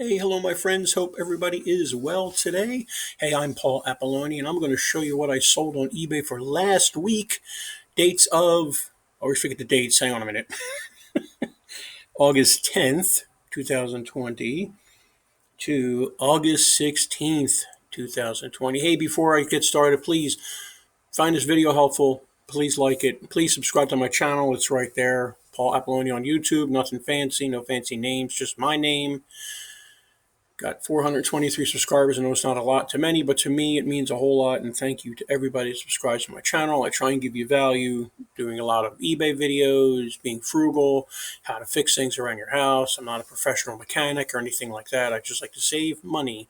Hey, hello, my friends. Hope everybody is well today. Hey, I'm Paul Apolloni, and I'm going to show you what I sold on eBay for last week. Dates of, I always forget the dates. Hang on a minute. August 10th, 2020 to August 16th, 2020. Hey, before I get started, please find this video helpful. Please like it. Please subscribe to my channel. It's right there. Paul Apolloni on YouTube. Nothing fancy, no fancy names, just my name. Got 423 subscribers. I know it's not a lot to many, but to me, it means a whole lot. And thank you to everybody that subscribes to my channel. I try and give you value, doing a lot of eBay videos, being frugal, how to fix things around your house. I'm not a professional mechanic or anything like that. I just like to save money.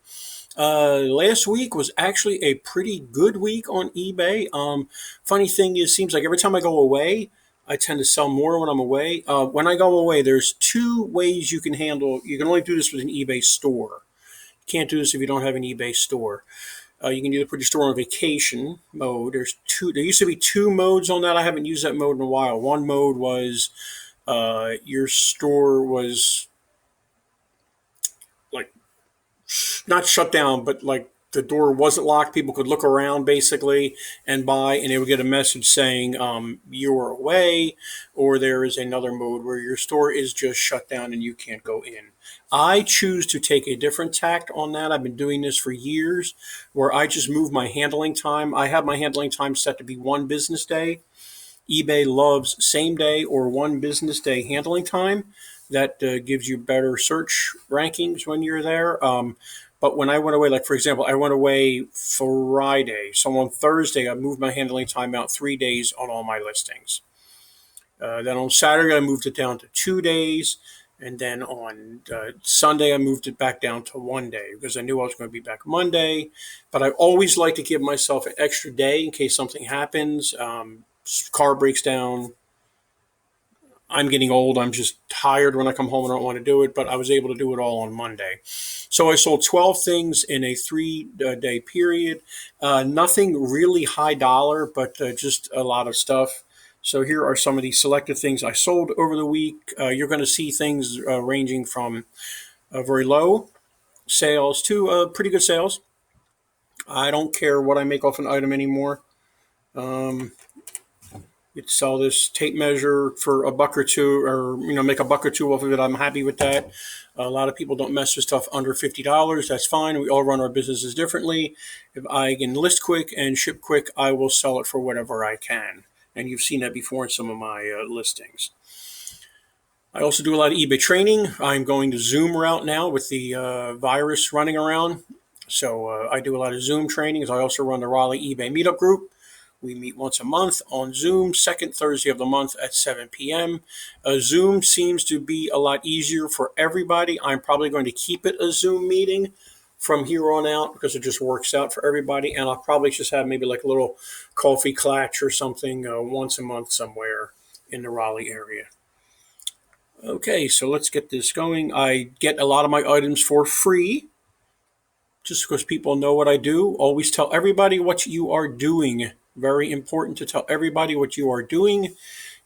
Last week was actually a pretty good week on eBay. Funny thing is, seems like every time I go away, I tend to sell more when I'm away. When I go away, there's two ways you can handle. You can only do this with an eBay store. You can't do this if you don't have an eBay store. You can either put your store on vacation mode. There's two. There used to be two modes on that. I haven't used that mode in a while. One mode was your store was like not shut down, but like the door wasn't locked. People could look around basically and buy, and they would get a message saying you're away, or there is another mode where your store is just shut down and you can't go in. I choose to take a different tact on that. I've been doing this for years where I just move my handling time. I have my handling time set to be 1 business day. eBay loves same day or 1 business day handling time. That gives you better search rankings when you're there. But when I went away, like for example, I went away Friday. So on Thursday, I moved my handling time out 3 days on all my listings. Then on Saturday, I moved it down to 2 days. And then on Sunday, I moved it back down to 1 day because I knew I was going to be back Monday. But I always like to give myself an extra day in case something happens. Car breaks down. I'm getting old. I'm just tired when I come home and I don't want to do it, but I was able to do it all on Monday. So I sold 12 things in a 3 day period. Nothing really high dollar, but just a lot of stuff. So here are some of the selected things I sold over the week. You're going to see things ranging from very low sales to pretty good sales. I don't care what I make off an item anymore. You'd sell this tape measure for a buck or two, or make a buck or two off of it. I'm happy with that. A lot of people don't mess with stuff under $50. That's fine. We all run our businesses differently. If I can list quick and ship quick, I will sell it for whatever I can. And you've seen that before in some of my listings. I also do a lot of eBay training. I'm going the Zoom route now with the virus running around. So I do a lot of Zoom trainings. I also run the Raleigh eBay Meetup Group. We meet once a month on Zoom, second Thursday of the month at 7 p.m. Zoom seems to be a lot easier for everybody. I'm probably going to keep it a Zoom meeting from here on out because it just works out for everybody. And I'll probably just have maybe like a little coffee clatch or something once a month somewhere in the Raleigh area. Okay, so let's get this going. I get a lot of my items for free just because people know what I do. Always tell everybody what you are doing. Very important to tell everybody what you are doing.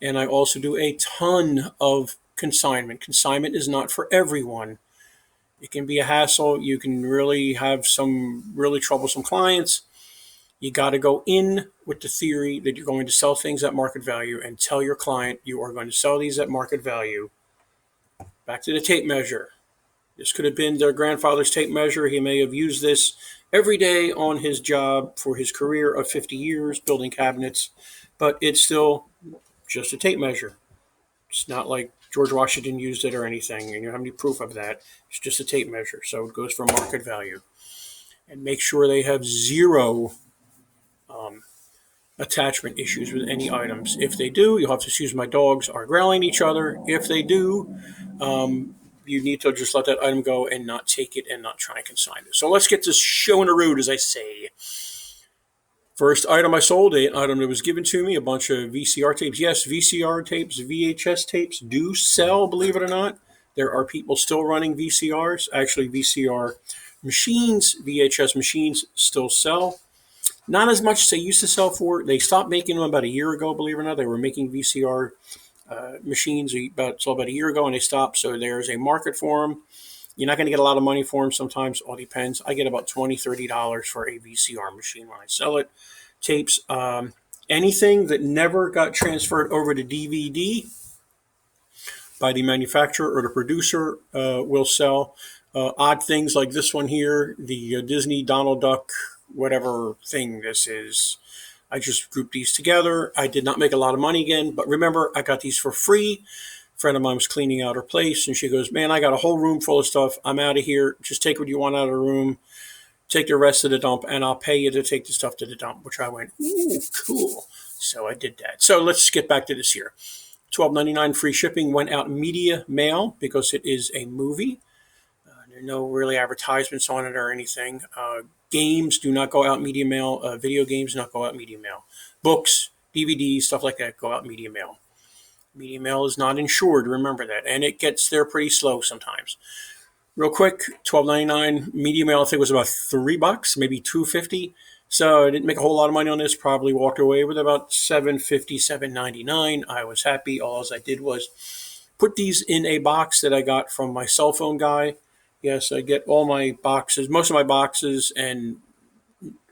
And I also do a ton of consignment. Consignment is not for everyone. It can be a hassle. You can really have some really troublesome clients. You got to go in with the theory that you're going to sell things at market value and tell your client you are going to sell these at market value. Back to the tape measure. This could have been their grandfather's tape measure. He may have used this every day on his job for his career of 50 years building cabinets, but it's still just a tape measure. It's not like George Washington used it or anything, and you don't have any proof of that. It's just a tape measure, so it goes for market value. And make sure they have zero attachment issues with any items. If they do, you'll have to excuse my dogs are growling at each other. If they do, you need to just let that item go and not take it and not try and consign it. So let's get this show in a route, as I say. First item I sold, an item that was given to me, a bunch of VCR tapes. Yes, VCR tapes, VHS tapes do sell, believe it or not. There are people still running VCRs. Actually, VCR machines, VHS machines still sell. Not as much as they used to sell for. They stopped making them about a year ago, believe it or not. They were making VCR machines about a year ago, and they stopped. So there's a market for them. You're not going to get a lot of money for them. Sometimes all depends. I get about $20, $30 for a VCR machine when I sell it. Tapes, anything that never got transferred over to DVD by the manufacturer or the producer will sell. Odd things like this one here, the Disney Donald Duck, whatever thing this is. I just grouped these together. I did not make a lot of money again, but remember, I got these for free. A friend of mine was cleaning out her place, and she goes, man, I got a whole room full of stuff. I'm out of here. Just take what you want out of the room. Take the rest to the dump, and I'll pay you to take the stuff to the dump, which I went, ooh, cool. So I did that. So let's get back to this here. $12.99 free shipping went out media mail because it is a movie. There are no really advertisements on it or anything. Games do not go out media mail. Video games do not go out media mail. Books, DVDs, stuff like that go out media mail. Media mail is not insured, remember that. And it gets there pretty slow sometimes. Real quick, $12.99 media mail, I think was about $3, maybe $2.50. So I didn't make a whole lot of money on this. Probably walked away with about $7.50, $7.99. I was happy. All I did was put these in a box that I got from my cell phone guy. Yes, I get all my boxes, most of my boxes, and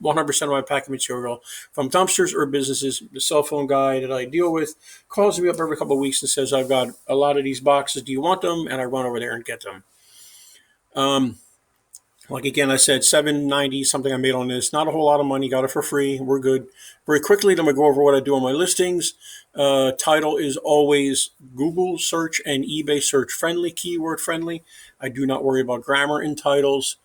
100% of my packing material from dumpsters or businesses. The cell phone guy that I deal with calls me up every couple of weeks and says, I've got a lot of these boxes. Do you want them? And I run over there and get them. Like again, I said $7.90 something I made on this. Not a whole lot of money. Got it for free. We're good. Very quickly, then we go over what I do on my listings. Title is always Google search and eBay search friendly, keyword friendly. I do not worry about grammar in titles.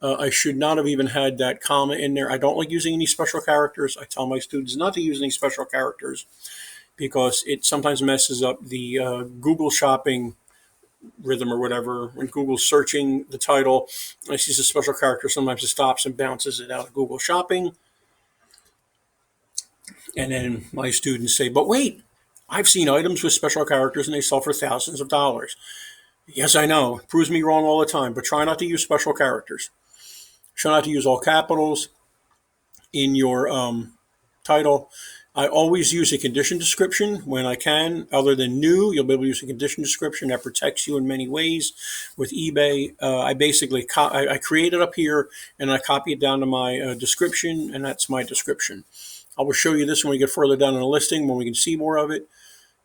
I should not have even had that comma in there. I don't like using any special characters. I tell my students not to use any special characters because it sometimes messes up the Google shopping rhythm or whatever. When Google's searching the title, I see a special character. Sometimes it stops and bounces it out of Google Shopping. And then my students say, but wait, I've seen items with special characters and they sell for thousands of dollars. Yes, I know. It proves me wrong all the time, but try not to use special characters. Try not to use all capitals in your title. I always use a condition description when I can. Other than new, you'll be able to use a condition description that protects you in many ways. With eBay, I basically I create it up here and I copy it down to my description, and that's my description. I will show you this when we get further down in the listing when we can see more of it.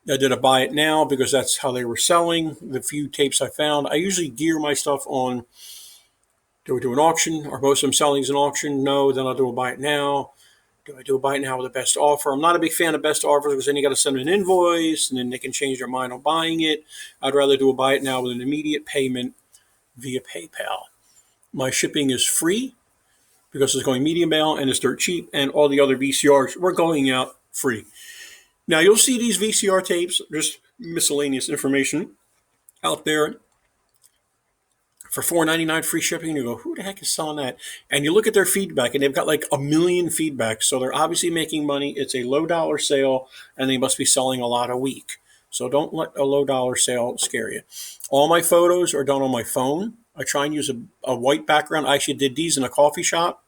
I did a buy it now because that's how they were selling. The few tapes I found, I usually gear my stuff on. Do I do an auction? Are most of them selling as an auction? No, then I'll do a buy it now. Do I do a buy it now with a best offer? I'm not a big fan of best offers because then you got to send an invoice and then they can change their mind on buying it. I'd rather do a buy it now with an immediate payment via PayPal. My shipping is free because it's going media mail and it's dirt cheap, and all the other VCRs were going out free. Now you'll see these VCR tapes, just miscellaneous information out there for $4.99 free shipping. And you go, who the heck is selling that? And you look at their feedback, and they've got like 1 million feedbacks. So they're obviously making money. It's a low dollar sale, and they must be selling a lot a week. So don't let a low dollar sale scare you. All my photos are done on my phone. I try and use a white background. I actually did these in a coffee shop.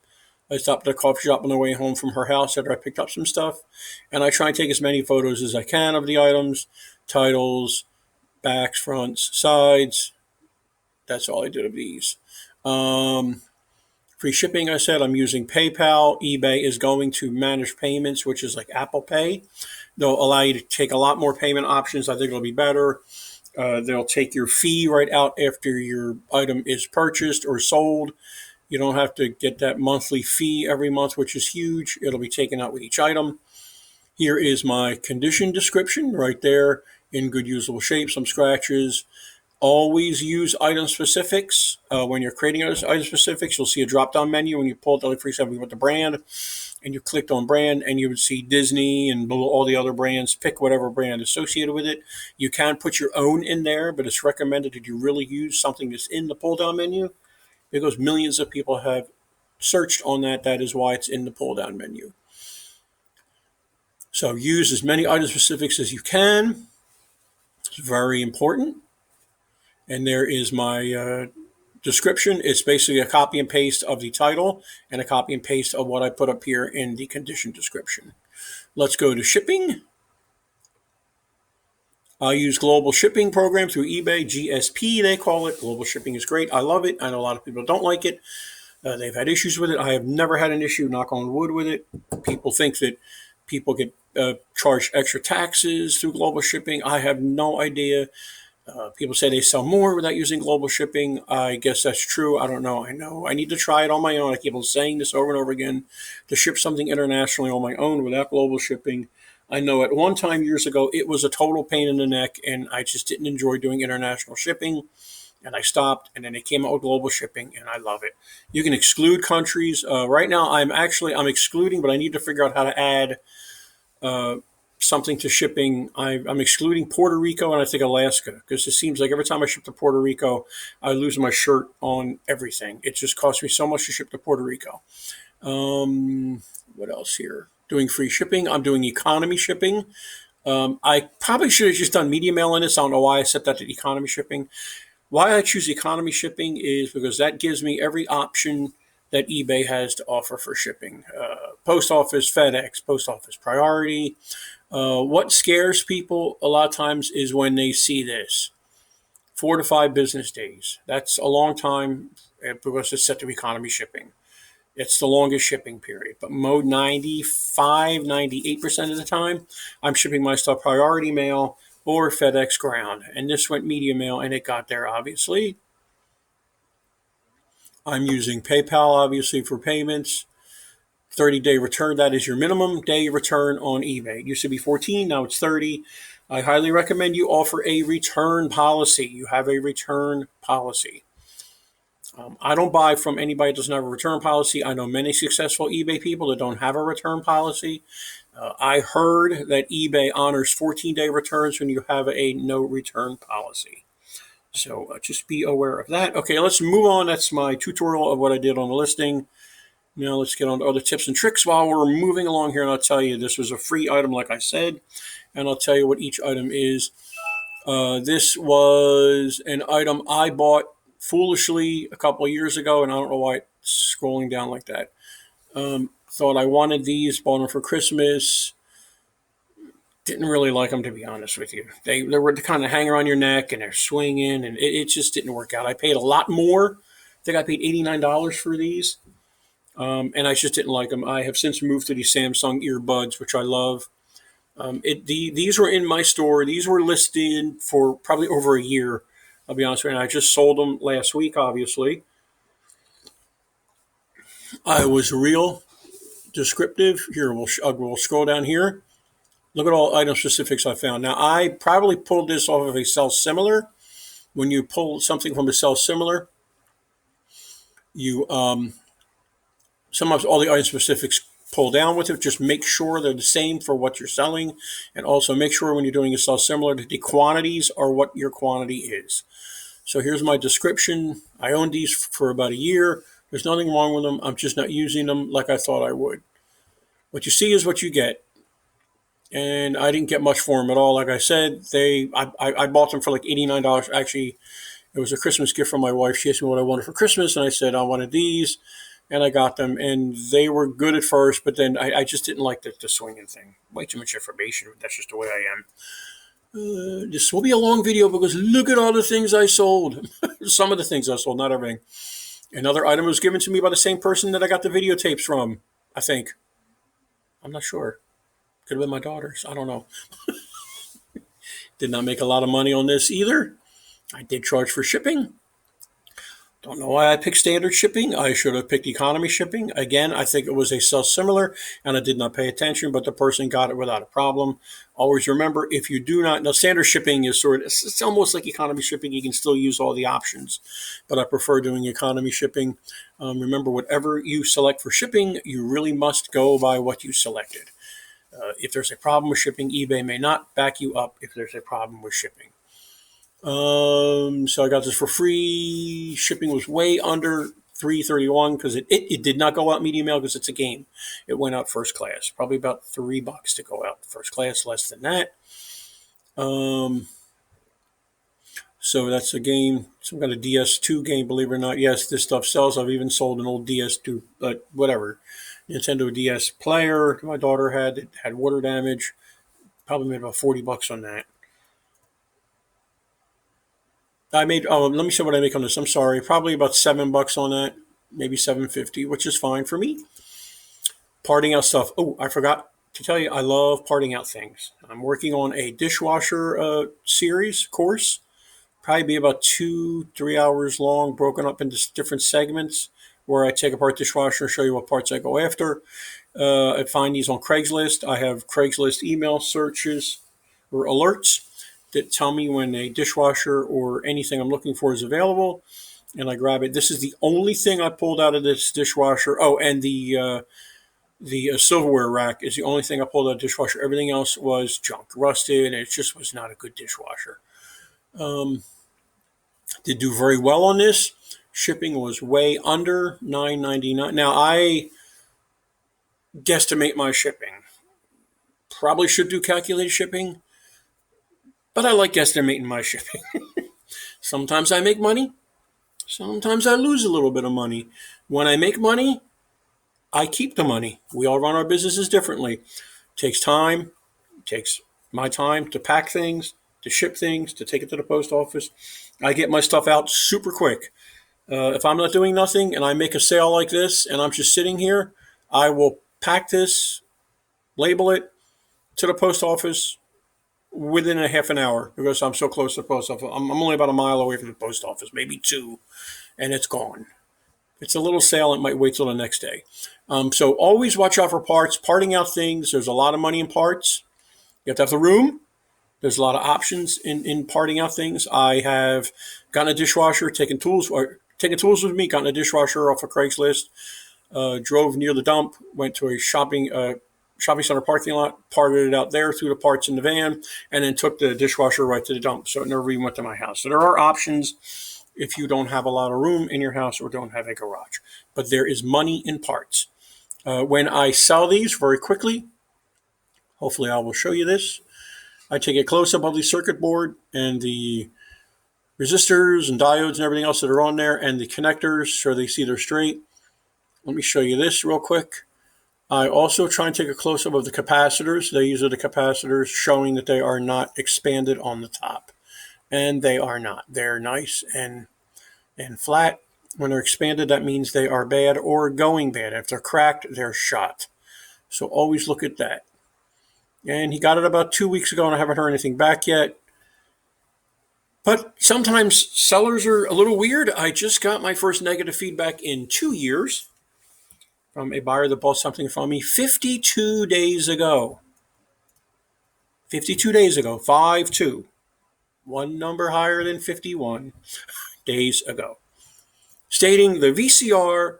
I stopped at a coffee shop on the way home from her house after I picked up some stuff. And I try and take as many photos as I can of the items, titles, backs, fronts, sides. That's all I did of these. Free shipping, I said, I'm using PayPal. eBay is going to manage payments, which is like Apple Pay. They'll allow you to take a lot more payment options. I think it'll be better. They'll take your fee right out after your item is purchased or sold. You don't have to get that monthly fee every month, which is huge. It'll be taken out with each item. Here is my condition description right there in good usable shape, some scratches. Always use item specifics. When you're creating item specifics, you'll see a drop-down menu. When you pull it, like for example, with the brand, and you clicked on brand, and you would see Disney and all the other brands. Pick whatever brand associated with it. You can put your own in there, but it's recommended that you really use something that's in the pull-down menu because millions of people have searched on that. That is why it's in the pull-down menu. So use as many item specifics as you can. It's very important. And there is my description. It's basically a copy and paste of the title and a copy and paste of what I put up here in the condition description. Let's go to shipping. I use global shipping program through eBay, GSP they call it. Global shipping is great. I love it. I know a lot of people don't like it. They've had issues with it. I have never had an issue, knock on wood, with it. People think that people get charged extra taxes through global shipping. I have no idea. People say they sell more without using global shipping. I guess that's true. I don't know. I know I need to try it on my own. I keep on saying this over and over again. To ship something internationally on my own without global shipping, I know at one time years ago it was a total pain in the neck, and I just didn't enjoy doing international shipping, and I stopped. And then they came out with global shipping, and I love it. You can exclude countries. Right now, I'm excluding, but I need to figure out how to add uh, something to shipping. I'm excluding Puerto Rico and I think Alaska, because it seems like every time I ship to Puerto Rico, I lose my shirt on everything. It just costs me so much to ship to Puerto Rico. What else here? Doing free shipping. I'm doing economy shipping. I probably should have just done media mail in this. I don't know why I set that to economy shipping. Why I choose economy shipping is because that gives me every option that eBay has to offer for shipping. Post office, FedEx, post office priority. What scares people a lot of times is when they see this 4 to 5 business days. That's a long time because it's set to economy shipping. It's the longest shipping period. But mode 95, 98% of the time, I'm shipping my stuff priority mail or FedEx ground. And this went media mail and it got there, obviously. I'm using PayPal, obviously, for payments. 30-day return, that is your minimum day return on eBay. It used to be 14, now it's 30. I highly recommend you offer a return policy. You have a return policy. I don't buy from anybody that doesn't have a return policy. I know many successful eBay people that don't have a return policy. I heard that eBay honors 14-day returns when you have a no return policy. So just be aware of that. Okay, let's move on. That's my tutorial of what I did on the listing. Now let's get on to other tips and tricks while we're moving along here. And I'll tell you, this was a free item, like I said, and I'll tell you what each item is. This was an item I bought foolishly a couple of years ago, and I don't know why it's scrolling down like that. Thought I wanted these, bought them for Christmas. Didn't really like them, to be honest with you. They were kind of hang around your neck and they're swinging, and it just didn't work out. I paid a lot more. I think I paid $89 for these. And I just didn't like them. I have since moved to these Samsung earbuds, which I love. These were in my store. These were listed for probably over a year. I'll be honest with you. And I just sold them last week, obviously. I was real descriptive. Here, we'll scroll down here. Look at all item specifics I found. Now, I probably pulled this off of a sell similar. When you pull something from a sell similar, you sometimes all the item specifics pull down with it. Just make sure they're the same for what you're selling, and also make sure when you're doing a sell similar that the quantities are what your quantity is. So here's my description. I owned these for about a year. There's nothing wrong with them. I'm just not using them like I thought I would. What you see is what you get. And I didn't get much for them at all. Like I said, I bought them for like $89. Actually, it was a Christmas gift from my wife. She asked me what I wanted for Christmas, and I said I wanted these, and I got them. And they were good at first, but then I just didn't like the swinging thing. Way too much information. That's just the way I am. This will be a long video because look at all the things I sold. Some of the things I sold, not everything. Another item was given to me by the same person that I got the videotapes from, I think. I'm not sure. Could have been my daughter's. I don't know. Did not make a lot of money on this either. I did charge for shipping. Don't know why I picked standard shipping. I should have picked economy shipping. Again, I think it was a sell similar, and I did not pay attention, but the person got it without a problem. Always remember, if you do not, now standard shipping is it's almost like economy shipping. You can still use all the options, but I prefer doing economy shipping. Remember, whatever you select for shipping, you really must go by what you selected. If there's a problem with shipping, eBay may not back you up if there's a problem with shipping. So I got this for free. Shipping was way under $3.31 because it did not go out media mail because it's a game. It went out first class. Probably about $3 to go out first class, less than that. So that's a game, some kind of DS2 game, believe it or not. Yes, this stuff sells. I've even sold an old DS2, whatever, Nintendo DS player my daughter had. It had water damage. Probably made about $40 on that. let me see what I make on this. I'm sorry. Probably about $7 on that, maybe 7.50, which is fine for me. Parting out stuff. Oh, I forgot to tell you, I love parting out things. I'm working on a dishwasher series course. Probably be about 2-3 hours long, broken up into different segments where I take apart dishwasher and show you what parts I go after. I find these on Craigslist. I have Craigslist email searches or alerts that tell me when a dishwasher or anything I'm looking for is available, and I grab it. This is the only thing I pulled out of this dishwasher. Oh, and the silverware rack is the only thing I pulled out of the dishwasher. Everything else was junk, rusted, and it just was not a good dishwasher. Did do very well on this. Shipping was way under $9.99. Now I guesstimate my shipping. Probably should do calculated shipping, but I like guesstimating my shipping. Sometimes I make money. Sometimes I lose a little bit of money. When I make money, I keep the money. We all run our businesses differently. It takes time. It takes my time to pack things, to ship things, to take it to the post office. I get my stuff out super quick. If I'm not doing nothing and I make a sale like this and I'm just sitting here, I will pack this, label it to the post office within a half an hour because I'm so close to the post office. I'm only about a mile away from the post office, maybe 2, and it's gone. It's a little sale. It might wait till the next day. So always watch out for parts, parting out things. There's a lot of money in parts. You have to have the room. There's a lot of options in parting out things. I have gotten a dishwasher, taken tools with me, gotten a dishwasher off of Craigslist, drove near the dump, went to a shopping center parking lot, parted it out there, threw the parts in the van, and then took the dishwasher right to the dump. So it never even went to my house. So there are options if you don't have a lot of room in your house or don't have a garage. But there is money in parts. When I sell these very quickly, hopefully I will show you this. I take a close-up of the circuit board and the resistors and diodes and everything else that are on there and the connectors so they see they're straight. Let me show you this real quick. I also try and take a close-up of the capacitors. These are the capacitors showing that they are not expanded on the top. And they are not. They're nice and flat. When they're expanded, that means they are bad or going bad. If they're cracked, they're shot. So always look at that. And he got it about 2 weeks ago, and I haven't heard anything back yet. But sometimes sellers are a little weird. I just got my first negative feedback in 2 years from a buyer that bought something from me 52 days ago. 52 days ago, 5-2. One number higher than 51 days ago. Stating the VCR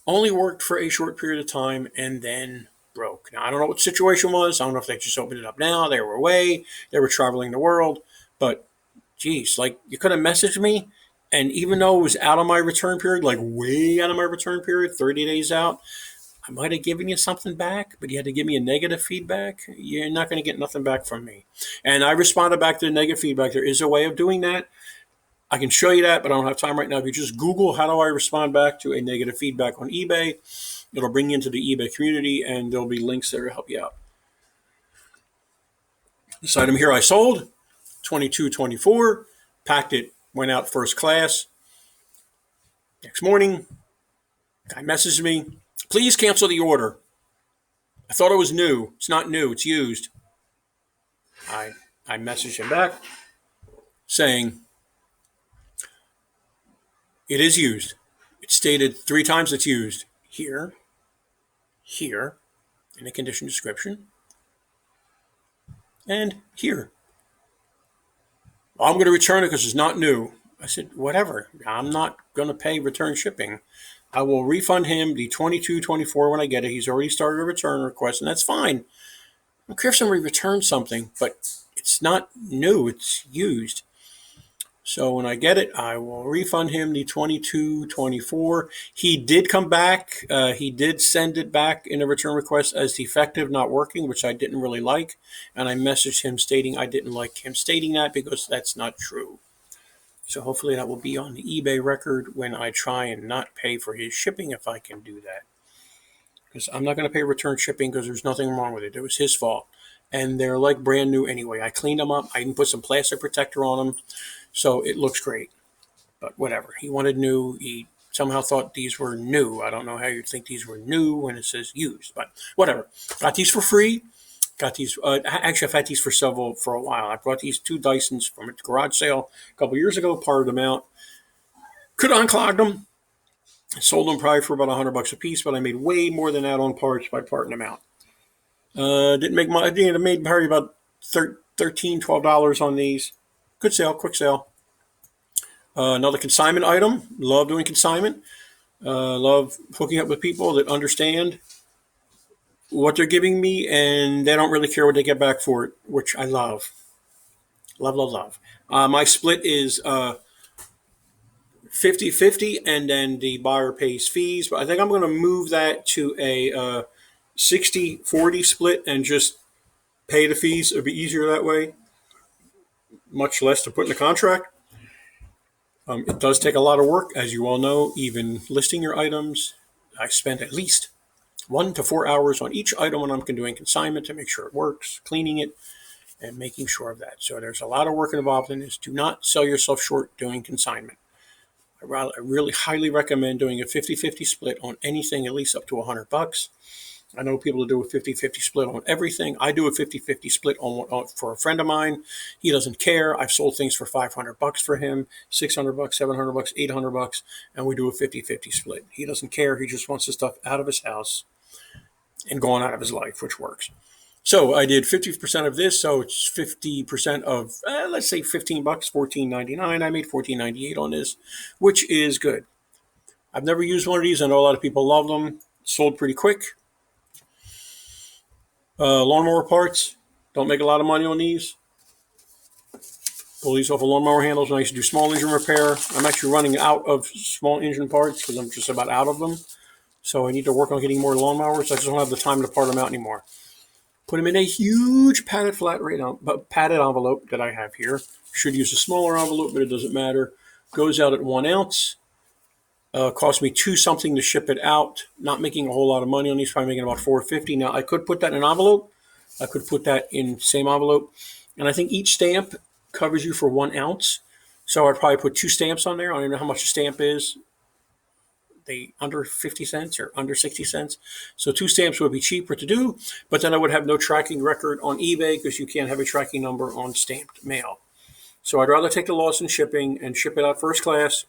only worked for a short period of time and then broke. Now, I don't know what the situation was. I don't know if they just opened it up now. They were away. They were traveling the world. But, geez, like, you could have messaged me, and even though it was out of my return period, like way out of my return period, 30 days out, I might have given you something back, but you had to give me a negative feedback. You're not going to get nothing back from me. And I responded back to the negative feedback. There is a way of doing that. I can show you that, but I don't have time right now. If you just Google how do I respond back to a negative feedback on eBay, it'll bring you into the eBay community, and there'll be links there to help you out. This item here I sold, $22.24, packed it, went out first class. Next morning, guy messaged me, please cancel the order. I thought it was new. It's not new, it's used. I messaged him back saying, it is used. It's stated 3 times it's used. Here, in the condition description, and here. Well, I'm going to return it because it's not new. I said, whatever. I'm not going to pay return shipping. I will refund him the $22.24 when I get it. He's already started a return request, and that's fine. I don't care if somebody returns something, but it's not new. It's used. So when I get it, I will refund him the $22.24. He did come back. He did send it back in a return request as defective, not working, which I didn't really like. And I messaged him stating I didn't like him stating that because that's not true. So hopefully that will be on the eBay record when I try and not pay for his shipping if I can do that. Because I'm not going to pay return shipping because there's nothing wrong with it. It was his fault. And they're like brand new anyway. I cleaned them up. I even put some plastic protector on them. So it looks great. but whatever. He wanted new. He somehow thought these were new. I don't know how you'd think these were new when it says used, but whatever. Got these for free. Got these. Actually, I've had these for a while. I brought these 2 Dysons from a garage sale a couple years ago. Parted them out. Could have unclogged them. Sold them probably for about $100 a piece, but I made way more than that on parts by parting them out. Didn't make my. I think I made probably about $13, $12 on these. Good sale, quick sale. Another consignment item. Love doing consignment. Love hooking up with people that understand what they're giving me and they don't really care what they get back for it, which I love. Love, love, love. My split is 50-50 and then the buyer pays fees. But I think I'm going to move that to a 60-40 split and just pay the fees. It'll be easier that way. Much less to put in the contract. It does take a lot of work, as you all know, even listing your items. I spend at least 1 to 4 hours on each item when I'm doing consignment to make sure it works, cleaning it, and making sure of that. So there's a lot of work involved in this. Do not sell yourself short doing consignment. I really highly recommend doing a 50-50 split on anything, at least up to $100. I know people do a 50-50 split on everything. I do a 50-50 split for a friend of mine. He doesn't care. I've sold things for $500 for him, $600, $700, $800, and we do a 50-50 split. He doesn't care. He just wants the stuff out of his house and gone out of his life, which works. So I did 50% of this, so it's 50% of, let's say $15, $14.99. I made $14.98 on this, which is good. I've never used one of these. I know a lot of people love them. Sold pretty quick. Lawnmower parts. Don't make a lot of money on these. Pull these off of lawnmower handles when I used to do small engine repair. I'm actually running out of small engine parts because I'm just about out of them. So I need to work on getting more lawnmowers. I just don't have the time to part them out anymore. Put them in a huge padded envelope that I have here. Should use a smaller envelope, but it doesn't matter. Goes out at 1 ounce. Cost me $2 something to ship it out. Not making a whole lot of money on these. Probably making about $4.50. Now I could put that in an envelope. I could put that in the same envelope, and I think each stamp covers you for 1 ounce. So I'd probably put 2 stamps on there. I don't even know how much a stamp is. They under 50 cents or under 60 cents. So 2 stamps would be cheaper to do, but then I would have no tracking record on eBay because you can't have a tracking number on stamped mail. So I'd rather take the loss in shipping and ship it out first class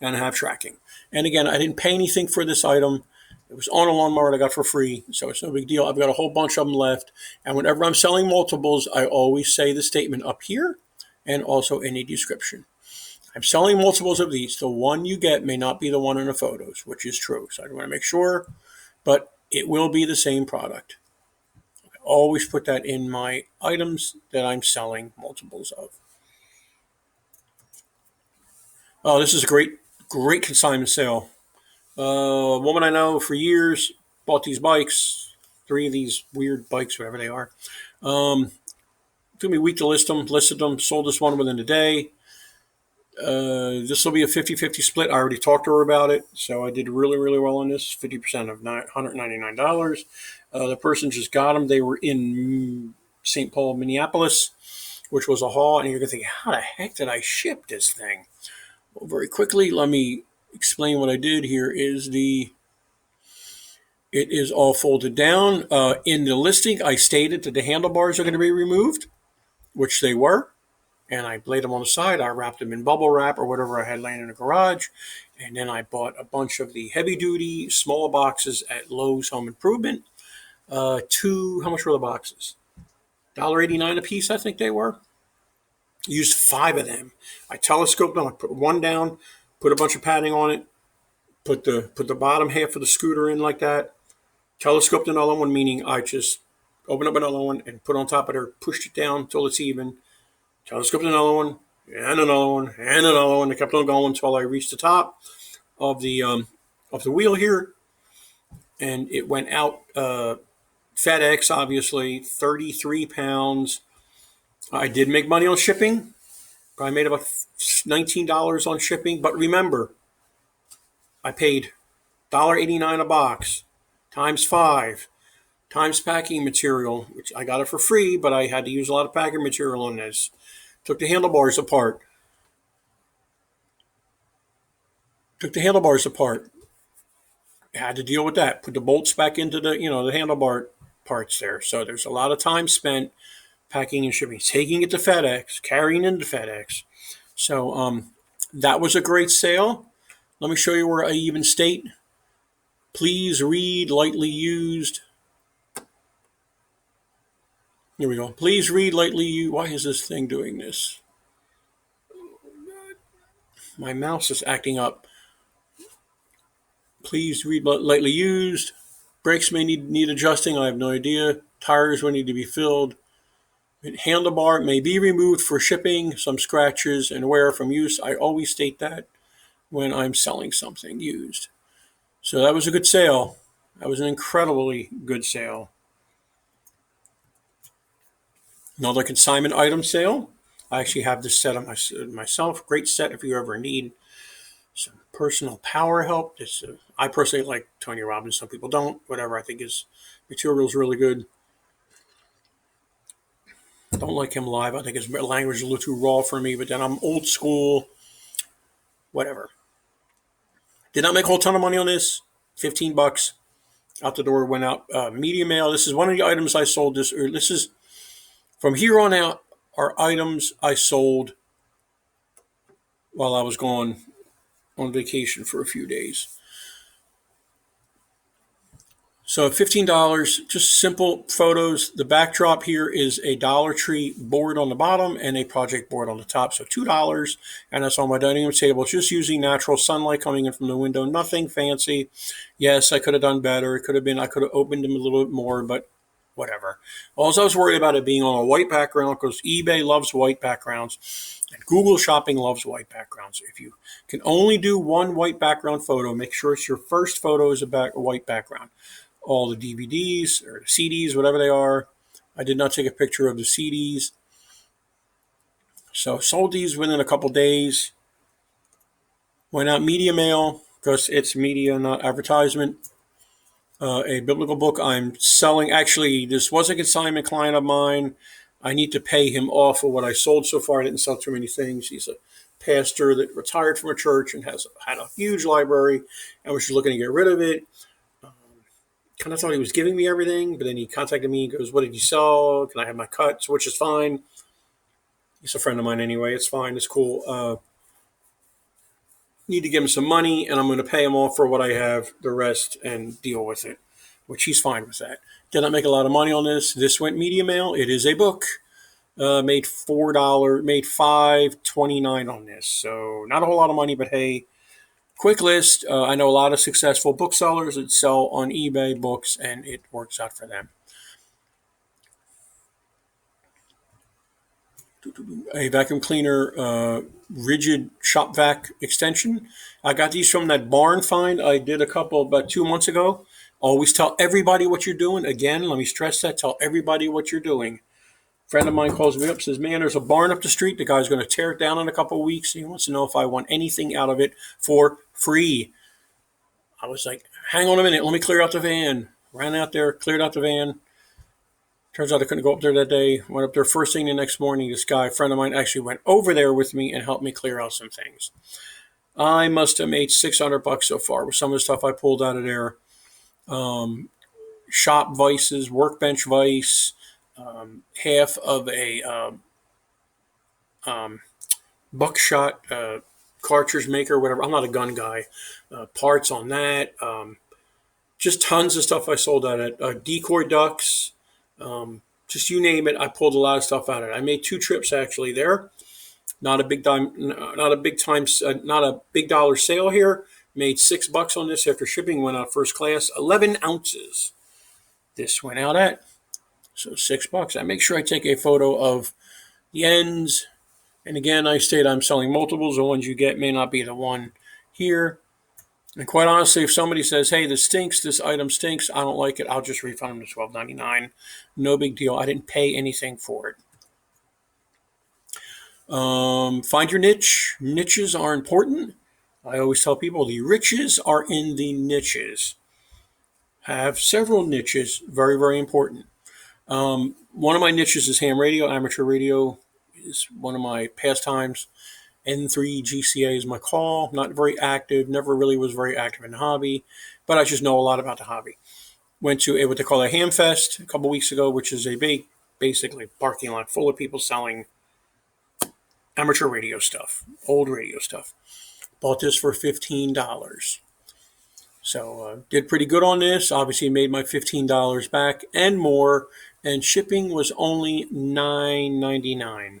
and have tracking. And again, I didn't pay anything for this item. It was on a lawnmower that I got for free, so it's no big deal. I've got a whole bunch of them left. And whenever I'm selling multiples, I always say the statement up here and also in the description. I'm selling multiples of these. The one you get may not be the one in the photos, which is true. So I want to make sure, but it will be the same product. I always put that in my items that I'm selling multiples of. Oh, this is a great consignment sale. A woman I know for years bought these bikes, 3 of these weird bikes, whatever they are. Took me a week to listed them, sold this one within a day. This will be a 50-50 split. I already talked to her about it, so I did really, really well on this. 50% of $199. The person just got them. They were in St. Paul, Minneapolis, which was a haul, and you're going to think, how the heck did I ship this thing? Well, very quickly, let me explain what I did. Here is it is all folded down. In the listing, I stated that the handlebars are going to be removed, which they were. And I laid them on the side. I wrapped them in bubble wrap or whatever I had laying in the garage. And then I bought a bunch of the heavy-duty, smaller boxes at Lowe's Home Improvement. How much were the boxes? $1.89 a piece, I think they were. Used 5 of them. I telescoped them. I put one down, put a bunch of padding on it, put the bottom half of the scooter in like that. Telescoped another one, meaning I just opened up another one and put on top of there, pushed it down until it's even. Telescoped another one, and another one, and another one. I kept on going until I reached the top of the wheel here, and it went out. FedEx, obviously, 33 pounds. I did make money on shipping. Probably made about $19 on shipping. But remember, I paid $1.89 a box times 5 times packing material, which I got it for free, but I had to use a lot of packing material on this. Took the handlebars apart. Took the handlebars apart. Had to deal with that. Put the bolts back into the handlebar parts there. So there's a lot of time spent packing and shipping, taking it to FedEx, carrying into FedEx. So that was a great sale. Let me show you where I even state. Please read, lightly used. Here we go. Please read, lightly used. Why is this thing doing this? My mouse is acting up. Please read, lightly used. Brakes may need adjusting. I have no idea. Tires will need to be filled. Handlebar may be removed for shipping. Some scratches and wear from use. I always state that when I'm selling something used. So that was a good sale. That was an incredibly good sale. Another consignment item sale. I actually have this set of myself. Great set if you ever need some personal power help. I personally like Tony Robbins. Some people don't. Whatever. I think his material is really good. Don't like him live. I think his language is a little too raw for me. But then I'm old school. Whatever. Did not make a whole ton of money on this. $15 out the door. Went out media mail. This is one of the items I sold this. This is from here on out are items I sold while I was gone on vacation for a few days. So $15, just simple photos. The backdrop here is a Dollar Tree board on the bottom and a project board on the top. So $2, and that's on my dining room table. Just using natural sunlight coming in from the window. Nothing fancy. Yes, I could have done better. I could have opened them a little bit more, but whatever. Also, I was worried about it being on a white background because eBay loves white backgrounds and Google Shopping loves white backgrounds. If you can only do one white background photo, make sure it's your first photo is a white background. All the DVDs or CDs, whatever they are. I did not take a picture of the CDs. So sold these within a couple days. Went out media mail because it's media, not advertisement. A biblical book I'm selling. Actually, this was a consignment client of mine. I need to pay him off for what I sold so far. I didn't sell too many things. He's a pastor that retired from a church and had a huge library and was just looking to get rid of it. Kind of thought he was giving me everything, but then he contacted me. He goes, "What did you sell? Can I have my cuts?" Which is fine. He's a friend of mine anyway. It's fine. It's cool. Need to give him some money, and I'm going to pay him off for what I have, the rest, and deal with it, which he's fine with that. Did not make a lot of money on this. This went media mail. It is a book. Made $4, made $5.29 on this. So not a whole lot of money, but hey. Quick list. I know a lot of successful booksellers that sell on eBay books, and it works out for them. A vacuum cleaner, rigid shop vac extension. I got these from that barn find I did a couple about 2 months ago. Always tell everybody what you're doing. Again, let me stress that. Tell everybody what you're doing. A friend of mine calls me up, says, "Man, there's a barn up the street. The guy's going to tear it down in a couple of weeks. He wants to know if I want anything out of it for free." I was like, "Hang on a minute. Let me clear out the van." Ran out there, cleared out the van. Turns out I couldn't go up there that day. Went up there first thing the next morning. This guy, a friend of mine, actually went over there with me and helped me clear out some things. I must have made $600 so far with some of the stuff I pulled out of there. Shop vices, workbench vice, half of a buckshot cartridge maker, whatever. I'm not a gun guy. Parts on that. Just tons of stuff I sold out of decoy ducks. Just you name it. I pulled a lot of stuff out of it. I made 2 trips actually there. Not a big dollar sale here. Made $6 on this after shipping. Went out first class. 11 ounces. This went out at. So $6. I make sure I take a photo of the ends. And again, I state I'm selling multiples. The ones you get may not be the one here. And quite honestly, if somebody says, "Hey, this stinks, this item stinks, I don't like it," I'll just refund them the $12.99. No big deal. I didn't pay anything for it. Find your niche. Niches are important. I always tell people the riches are in the niches. Have several niches. Very, very important. One of my niches is ham radio. Amateur radio is one of my pastimes. N3 GCA is my call. Not very active, never really was very active in the hobby, but I just know a lot about the hobby. Went to what they call a ham fest a couple weeks ago, which is a basically parking lot full of people selling amateur radio stuff, old radio stuff. Bought this for $15. So did pretty good on this. Obviously made my $15 back and more. And shipping was only $9.99.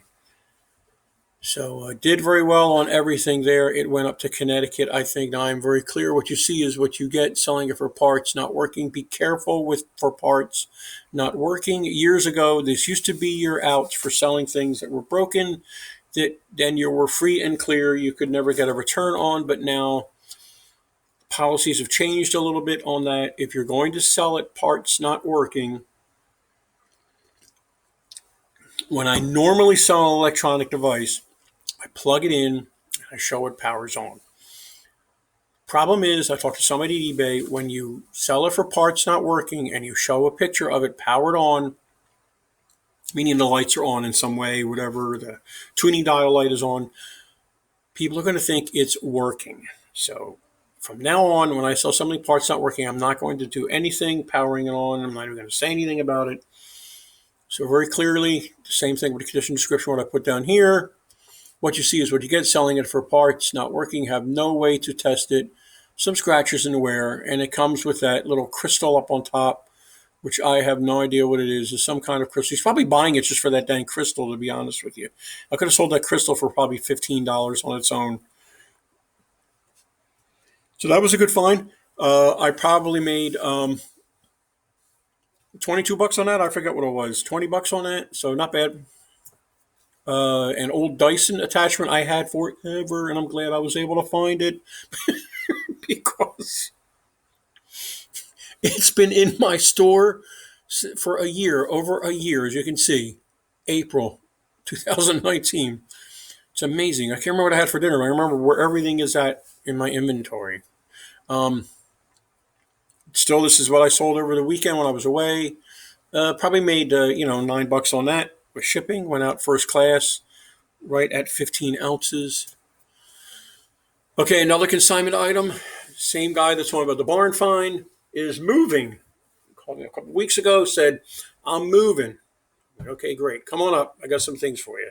So did very well on everything there. It went up to Connecticut, I think. Now I'm very clear. What you see is what you get. Selling it for parts, not working. Be careful for parts not working. Years ago, this used to be your outs for selling things that were broken. That then you were free and clear. You could never get a return on. But now policies have changed a little bit on that. If you're going to sell it, parts not working. When I normally sell an electronic device, I plug it in, and I show it powers on. Problem is, I talked to somebody at eBay, when you sell it for parts not working and you show a picture of it powered on, meaning the lights are on in some way, whatever, the tuning dial light is on, people are going to think it's working. So from now on, when I sell something parts not working, I'm not going to do anything powering it on. I'm not even going to say anything about it. So very clearly, the same thing with the condition description, what I put down here. What you see is what you get selling it for parts not working, have no way to test it, some scratches in the wear, and it comes with that little crystal up on top, which I have no idea what it is. It's some kind of crystal. He's probably buying it just for that dang crystal, to be honest with you. I could have sold that crystal for probably $15 on its own. So that was a good find. I probably made $22 on that. I forget what it was. $20 on that. So not bad. An old Dyson attachment I had forever, and I'm glad I was able to find it because it's been in my store for a year, over a year, as you can see, April 2019. It's amazing. I can't remember what I had for dinner. I remember where everything is at in my inventory. Still, this is what I sold over the weekend when I was away. Probably made $9 on that with shipping. Went out first class, right at 15 ounces. Okay, another consignment item. Same guy that's talking about the barn find is moving. Called me a couple weeks ago, said, I'm moving. Okay, great. Come on up. I got some things for you.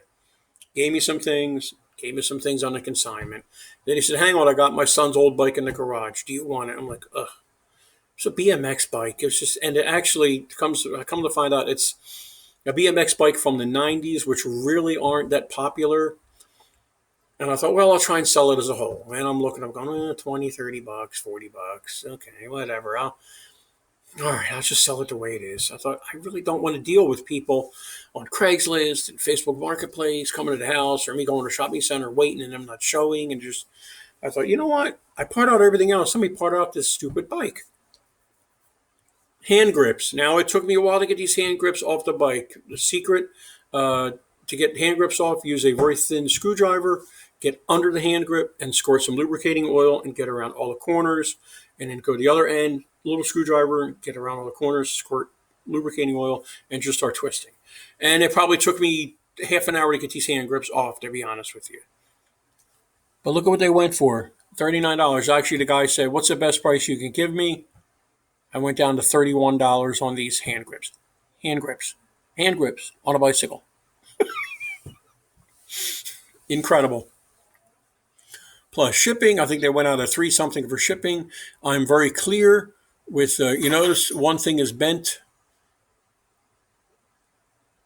Gave me some things on the consignment. Then he said, hang on, I got my son's old bike in the garage. Do you want it? I'm like, ugh. It's a BMX bike. It's just, and it actually come to find out it's a BMX bike from the 90s, which really aren't that popular. And I thought, well, I'll try and sell it as a whole. And I'm looking, I'm going, $20, $30, $40. Okay, whatever. All right, I'll just sell it the way it is. I thought, I really don't want to deal with people on Craigslist and Facebook Marketplace coming to the house, or me going to a shopping center waiting and them not showing. And just, I thought, you know what? I part out everything else. Somebody part out this stupid bike. Hand grips. Now, it took me a while to get these hand grips off the bike. The secret to get hand grips off, use a very thin screwdriver, get under the hand grip and squirt some lubricating oil and get around all the corners. And then go to the other end, little screwdriver, get around all the corners, squirt lubricating oil, and just start twisting. And it probably took me half an hour to get these hand grips off, to be honest with you. But look at what they went for. $39. Actually, the guy said, what's the best price you can give me? I went down to $31 on these hand grips. Hand grips on a bicycle. Incredible. Plus shipping. I think they went out at $3 something for shipping. I'm very clear with, you notice one thing is bent,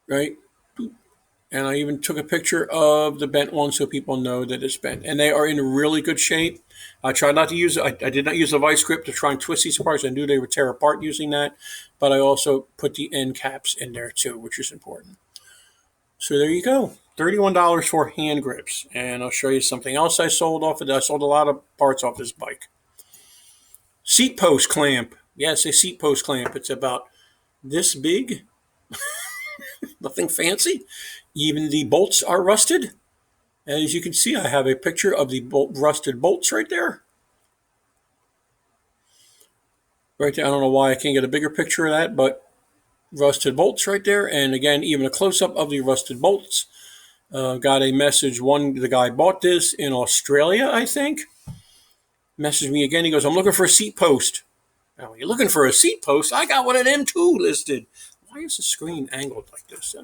right? And I even took a picture of the bent one so people know that it's bent. And they are in really good shape. I tried not to use it. I did not use a vice grip to try and twist these parts. I knew they would tear apart using that. But I also put the end caps in there too, which is important. So there you go. $31 for hand grips. And I'll show you something else I sold off of it. I sold a lot of parts off this bike. Seat post clamp. Yes, a seat post clamp. It's about this big. Nothing fancy. Even the bolts are rusted. As you can see, I have a picture of the rusted bolts right there. Right there. I don't know why I can't get a bigger picture of that, but rusted bolts right there. And again, even a close-up of the rusted bolts. Got a message. The guy bought this in Australia, I think. Messaged me again. He goes, I'm looking for a seat post. Now, you're looking for a seat post? I got one of them too listed. Why is the screen angled like this?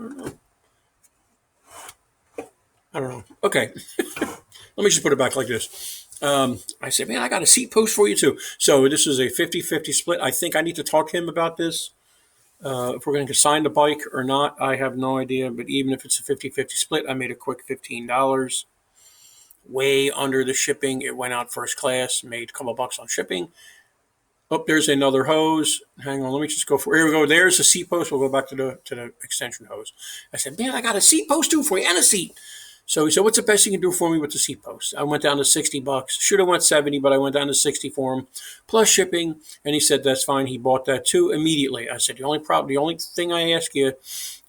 I don't know. Okay. Let me just put it back like this. I said, man, I got a seat post for you too. So this is a 50-50 split. I think I need to talk to him about this. If we're going to consign the bike or not, I have no idea. But even if it's a 50-50 split, I made a quick $15. Way under the shipping. It went out first class, made a couple bucks on shipping. Oh, there's another hose. Hang on, let me just go for. Here we go. There's a seat post. We'll go back to the extension hose. I said, man, I got a seat post too for you and a seat. So he said, what's the best you can do for me with the seat post? I went down to $60. Should have went 70, but I went down to 60 for him, plus shipping. And he said, that's fine. He bought that too immediately. I said, the only thing I ask you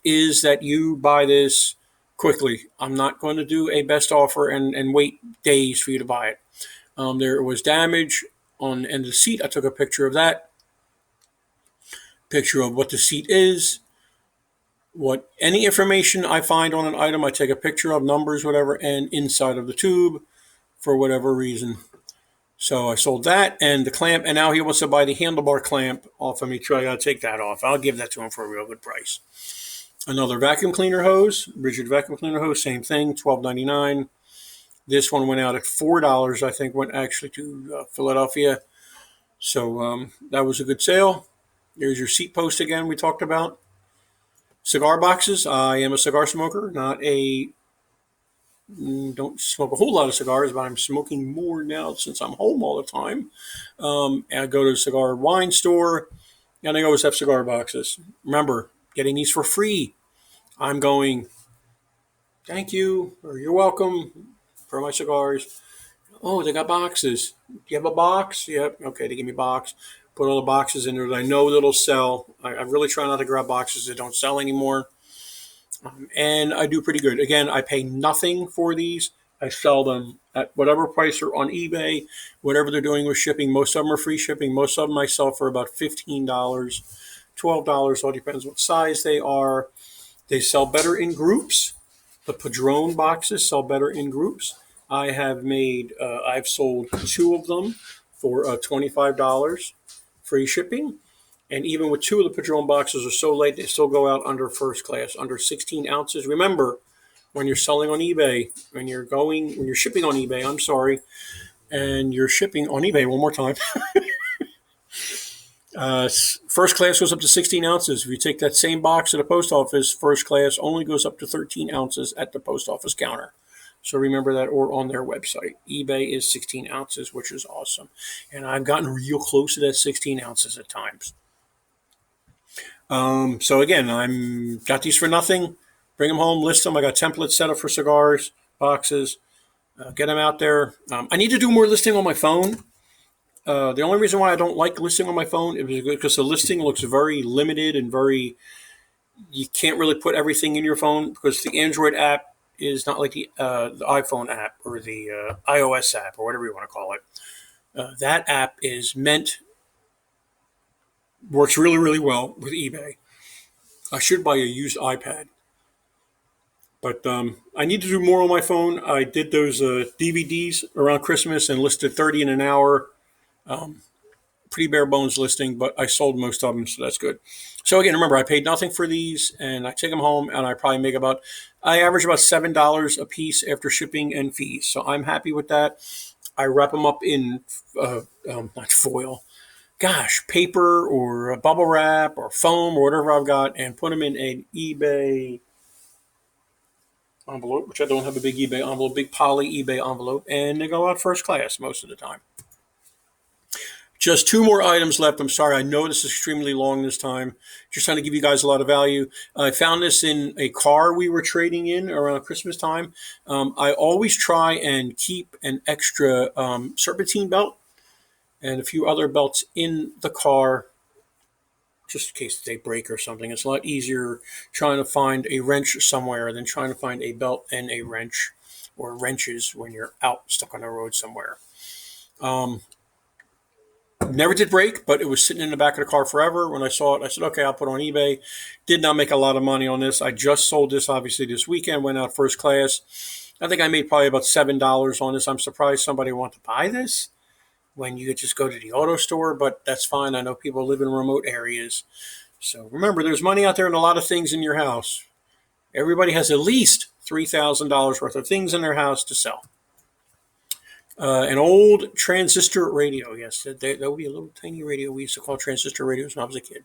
is that you buy this quickly. I'm not going to do a best offer and wait days for you to buy it. There was damage on the end of the seat. I took a picture of that. Picture of what the seat is. Any information I find on an item, I take a picture of, numbers, whatever, and inside of the tube for whatever reason. So I sold that and the clamp, and now he wants to buy the handlebar clamp off of me. So I got to take that off. I'll give that to him for a real good price. Another vacuum cleaner hose, rigid vacuum cleaner hose, same thing, $12.99. This one went out at $4, I think, went actually to Philadelphia. So that was a good sale. There's your seat post again we talked about. Cigar boxes. I am a cigar smoker, don't smoke a whole lot of cigars, but I'm smoking more now since I'm home all the time. And I go to a cigar wine store, and I always have cigar boxes. Remember, getting these for free. I'm going, thank you, or you're welcome for my cigars. Oh, they got boxes. Do you have a box? Yep. Okay, they give me a box. Put all the boxes in there that I know that'll sell. I really try not to grab boxes that don't sell anymore. And I do pretty good. Again, I pay nothing for these. I sell them at whatever price are on eBay, whatever they're doing with shipping. Most of them are free shipping. Most of them I sell for about $15, $12. All depends what size they are. They sell better in groups. The Padron boxes sell better in groups. I've sold 2 of them for $25 free shipping. And even with 2 of the Padron boxes are so light, they still go out under first class, under 16 ounces. Remember, when you're selling on eBay, when you're shipping on eBay, and you're shipping on eBay one more time, first class goes up to 16 ounces. If you take that same box at the post office, first class only goes up to 13 ounces at the post office counter. So remember that, or on their website. eBay is 16 ounces, which is awesome. And I've gotten real close to that 16 ounces at times. So again, got these for nothing. Bring them home, list them. I got templates set up for cigars, boxes. Get them out there. I need to do more listing on my phone. The only reason why I don't like listing on my phone is because the listing looks very limited and you can't really put everything in your phone, because the Android app is not like the iPhone app or the iOS app or whatever you want to call it. That app works really, really well with eBay. I should buy a used iPad. But I need to do more on my phone. I did those DVDs around Christmas and listed 30 in an hour. Pretty bare bones listing, but I sold most of them, so that's good. So again, remember, I paid nothing for these, and I take them home, and I average about $7 a piece after shipping and fees. So I'm happy with that. I wrap them up in not foil, paper or bubble wrap or foam or whatever I've got, and put them in an eBay envelope, which I don't have a big eBay envelope, big poly eBay envelope, and they go out first class most of the time. Just 2 more items left. I'm sorry, I know this is extremely long this time. Just trying to give you guys a lot of value. I found this in a car we were trading in around Christmas time. I always try and keep an extra serpentine belt and a few other belts in the car, just in case they break or something. It's a lot easier trying to find a wrench somewhere than trying to find a belt and a wrench, or wrenches, when you're out stuck on the road somewhere. Never did break, but it was sitting in the back of the car forever. When I saw it, I said, okay, I'll put it on eBay. Did not make a lot of money on this. I just sold this, obviously, this weekend. Went out first class. I think I made probably about $7 on this. I'm surprised somebody wanted to buy this when you could just go to the auto store, but that's fine. I know people live in remote areas. So remember, there's money out there and a lot of things in your house. Everybody has at least $3,000 worth of things in their house to sell. An old transistor radio. Yes, that would be a little tiny radio we used to call transistor radios when I was a kid.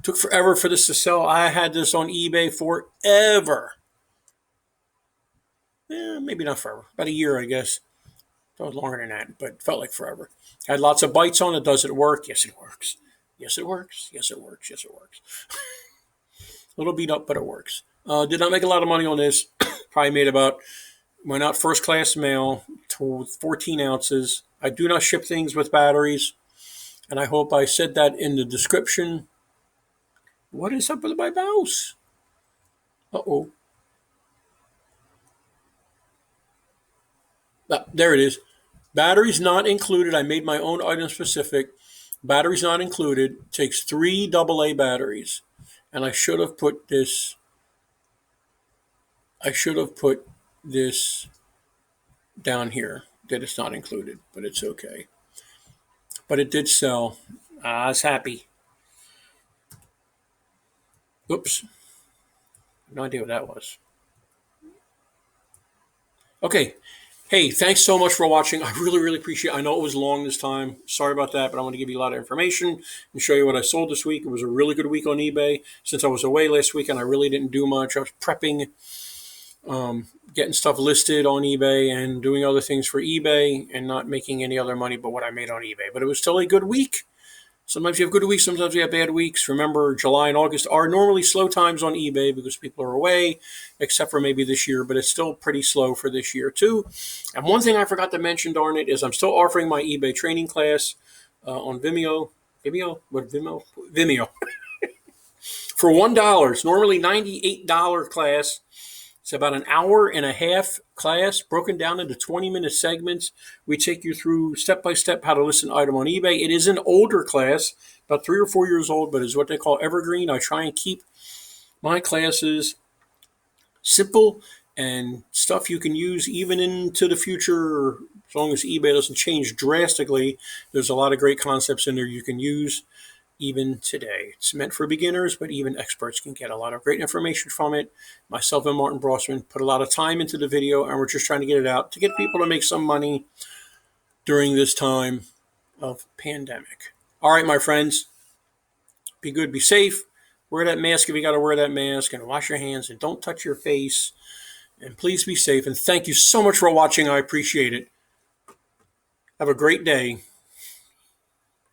Took forever for this to sell. I had this on eBay forever. Maybe not forever. About a year, I guess. It was longer than that, but felt like forever. Had lots of bites on it. Does it work? Yes, it works. Yes, it works. Yes, it works. Yes, it works. A little beat up, but it works. Did not make a lot of money on this. Probably made about, went out first class mail to 14 ounces. I do not ship things with batteries. And I hope I said that in the description. What is up with my mouse? Uh-oh. There it is. Batteries not included. I made my own item specific. Batteries not included. Takes 3 AA batteries. And I should have put this down here that it's not included, but it's okay. But it did sell. I was happy. Oops. No idea what that was. Okay. Hey, thanks so much for watching. I really, really appreciate it. I know it was long this time. Sorry about that, but I want to give you a lot of information and show you what I sold this week. It was a really good week on eBay. Since I was away last weekend, I really didn't do much. I was prepping, getting stuff listed on eBay and doing other things for eBay and not making any other money but what I made on eBay. But it was still a good week. Sometimes you have good weeks, sometimes you have bad weeks. Remember, July and August are normally slow times on eBay because people are away, except for maybe this year, but it's still pretty slow for this year too. And one thing I forgot to mention, darn it, is I'm still offering my eBay training class on Vimeo. Vimeo? What, Vimeo? Vimeo. For $1. It's normally $98 class. It's about an hour and a half class broken down into 20-minute segments. We take you through step-by-step how to list an item on eBay. It is an older class, about 3 or 4 years old, but is what they call evergreen. I try and keep my classes simple and stuff you can use even into the future. As long as eBay doesn't change drastically, there's a lot of great concepts in there you can use even today. It's meant for beginners, but even experts can get a lot of great information from it. Myself and Martin Brossman put a lot of time into the video, and we're just trying to get it out to get people to make some money during this time of pandemic. All right, my friends, be good, be safe. Wear that mask if you got to wear that mask, and wash your hands, and don't touch your face. And please be safe, and thank you so much for watching. I appreciate it. Have a great day.